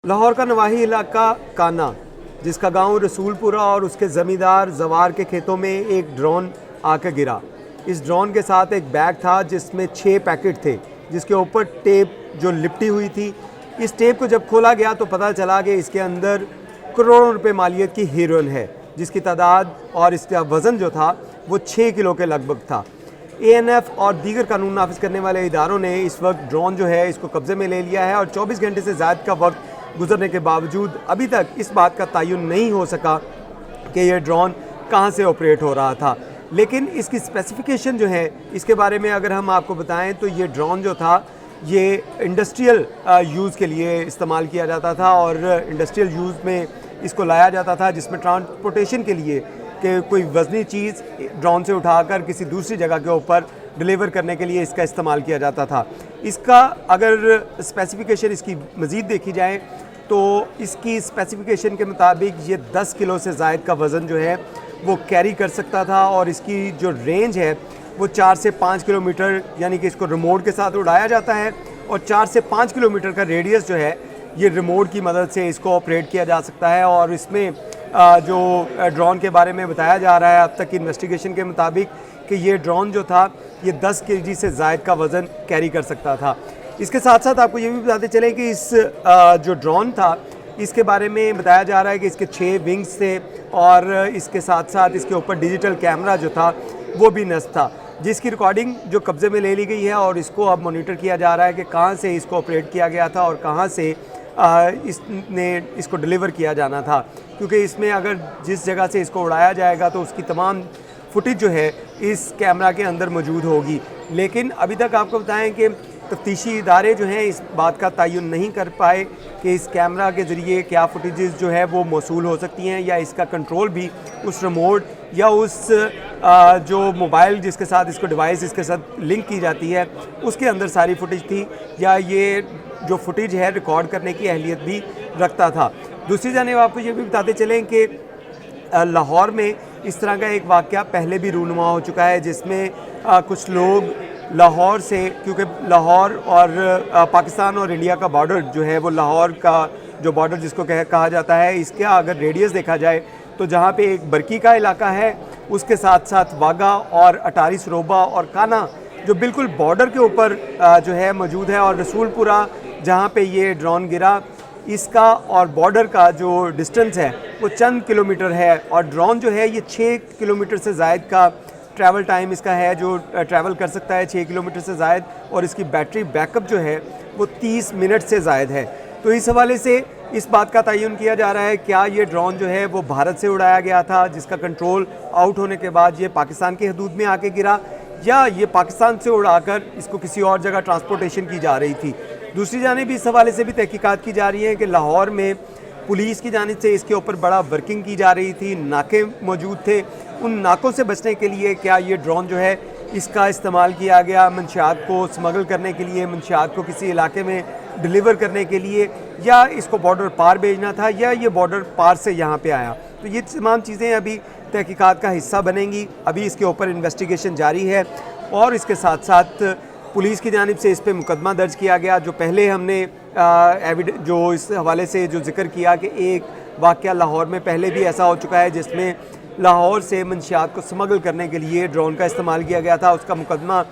लाहौर का नवाही इलाका काना, जिसका गांव रसूलपुरा और उसके ज़मींदार जवार के खेतों में एक ड्रोन आकर गिरा। इस ड्रोन के साथ एक बैग था जिसमें 6 पैकेट थे, जिसके ऊपर टेप जो लिपटी हुई थी। इस टेप को जब खोला गया तो पता चला कि इसके अंदर करोड़ों रुपए मालियत की हीरोइन है, जिसकी तादाद और इसका वज़न जो था वो 6 किलो के लगभग था। ANF और दीगर कानून नाफिज करने वाले इदारों ने इस वक्त ड्रोन जो है इसको कब्ज़े में ले लिया है और 24 घंटे से ज़्यादा का वक्त गुजरने के बावजूद अभी तक इस बात का तयन नहीं हो सका कि यह ड्रोन कहां से ऑपरेट हो रहा था। लेकिन इसकी स्पेसिफिकेशन जो है इसके बारे में अगर हम आपको बताएं तो ये ड्रोन जो था ये इंडस्ट्रियल यूज़ के लिए इस्तेमाल किया जाता था और इंडस्ट्रियल यूज़ में इसको लाया जाता था, जिसमें ट्रांसपोर्टेशन के लिए कि कोई वज़नी चीज़ ड्रोन से उठाकर किसी दूसरी जगह के ऊपर डिलीवर करने के लिए इसका इस्तेमाल किया जाता था। इसका अगर स्पेसिफिकेशन इसकी मज़ीद देखी जाए तो इसकी स्पेसिफिकेशन के मुताबिक ये 10 किलो से ज़ायद का वज़न जो है वो कैरी कर सकता था और इसकी जो रेंज है वो 4 से 5 किलोमीटर, यानी कि इसको रिमोट के साथ उड़ाया जाता है और 4 से 5 किलोमीटर का रेडियस जो है ये रिमोट की मदद से इसको ऑपरेट किया जा सकता है। और इसमें जो ड्रोन के बारे में बताया जा रहा है अब तक की इन्वेस्टिगेशन के मुताबिक कि ये ड्रोन जो था ये 10 केजी से ज़ायद का वज़न कैरी कर सकता था। इसके साथ साथ आपको ये भी बताते चलें कि इस जो ड्रोन था इसके बारे में बताया जा रहा है कि इसके 6 विंग्स थे और इसके साथ साथ इसके ऊपर डिजिटल कैमरा जो था वो भी नस्ब था, जिसकी रिकॉर्डिंग जो कब्ज़े में ले ली गई है और इसको अब मॉनिटर किया जा रहा है कि कहाँ से इसको ऑपरेट किया गया था और कहाँ से इसको डिलीवर किया जाना था, क्योंकि इसमें अगर जिस जगह से इसको उड़ाया जाएगा तो उसकी तमाम फुटेज जो है इस कैमरा के अंदर मौजूद होगी। लेकिन अभी तक आपको बताएं कि तफ्तीशी इदारे जो हैं इस बात का तयन नहीं कर पाए कि इस कैमरा के ज़रिए क्या फुटेजेस जो है वो मौसूल हो सकती हैं या इसका कंट्रोल भी उस रिमोट या उस जो मोबाइल जिसके साथ इसको डिवाइस इसके साथ लिंक की जाती है उसके अंदर सारी फुटेज थी, या ये जो फुटेज है रिकॉर्ड करने की अहलियत भी रखता था। दूसरी जानिब आपको ये भी बताते चलें कि लाहौर में इस तरह का एक वाक़या पहले भी रूनुमा हो चुका है, जिसमें कुछ लोग लाहौर से, क्योंकि लाहौर और पाकिस्तान और इंडिया का बॉर्डर जो है वो लाहौर का जो बॉर्डर जिसको कहा जाता है, इसका अगर रेडियस देखा जाए तो जहाँ पे एक बरकी का इलाका है उसके साथ साथ वागा और अटारी सरोबा और काना जो बिल्कुल बॉर्डर के ऊपर जो है मौजूद है, और रसूलपुरा जहाँ पे ये ड्रोन गिरा इसका और बॉर्डर का जो डिस्टेंस है वो चंद किलोमीटर है और ड्रोन जो है ये 6 किलोमीटर से ज़ायद का ट्रैवल टाइम इसका है, जो ट्रैवल कर सकता है 6 किलोमीटर से ज़ायद, और इसकी बैटरी बैकअप जो है वो 30 मिनट से ज़ायद है। तो इस हवाले से इस बात का तयन किया जा रहा है क्या ये ड्रोन जो है वो भारत से उड़ाया गया था जिसका कंट्रोल आउट होने के बाद ये पाकिस्तान की हदूद में आके गिरा, या ये पाकिस्तान से उड़ाकर इसको किसी और जगह ट्रांसपोर्टेशन की जा रही थी। दूसरी जानिब इस हवाले से भी तहकीकात की जा रही है कि लाहौर में पुलिस की जानिब से इसके ऊपर बड़ा वर्किंग की जा रही थी, नाके मौजूद थे। उन नाकों से बचने के लिए क्या ये ड्रोन जो है इसका इस्तेमाल किया गया मंशियात को स्मगल करने के लिए, मंशियात को किसी इलाके में डिलीवर करने के लिए, या इसको बॉर्डर पार भेजना था, या ये बॉर्डर पार से यहाँ पे आया। तो ये तमाम चीज़ें अभी तहकीकात का हिस्सा बनेंगी। अभी इसके ऊपर इन्वेस्टिगेशन जारी है और इसके साथ साथ पुलिस की जानिब से इस पर मुकदमा दर्ज किया गया। जो पहले हमने जो इस हवाले से जो जिक्र किया कि एक वाक़या लाहौर में पहले भी ऐसा हो चुका है जिसमें लाहौर से मंशियात को स्मगल करने के लिए ड्रोन का इस्तेमाल किया गया था, उसका मुकदमा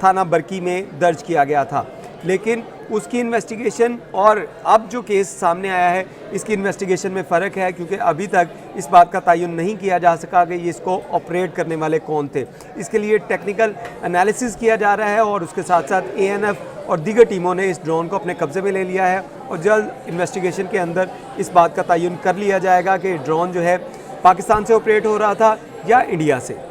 थाना बरकी में दर्ज किया गया था। लेकिन उसकी इन्वेस्टिगेशन और अब जो केस सामने आया है इसकी इन्वेस्टिगेशन में फ़र्क है, क्योंकि अभी तक इस बात का तयन नहीं किया जा सका कि ये इसको ऑपरेट करने वाले कौन थे। इसके लिए टेक्निकल एनालिसिस किया जा रहा है और उसके साथ साथ ANF और दीगर टीमों ने इस ड्रोन को अपने कब्ज़े में ले लिया है और जल्द इन्वेस्टिगेशन के अंदर इस बात का तयन कर लिया जाएगा कि ड्रोन जो है पाकिस्तान से ऑपरेट हो रहा था या इंडिया से।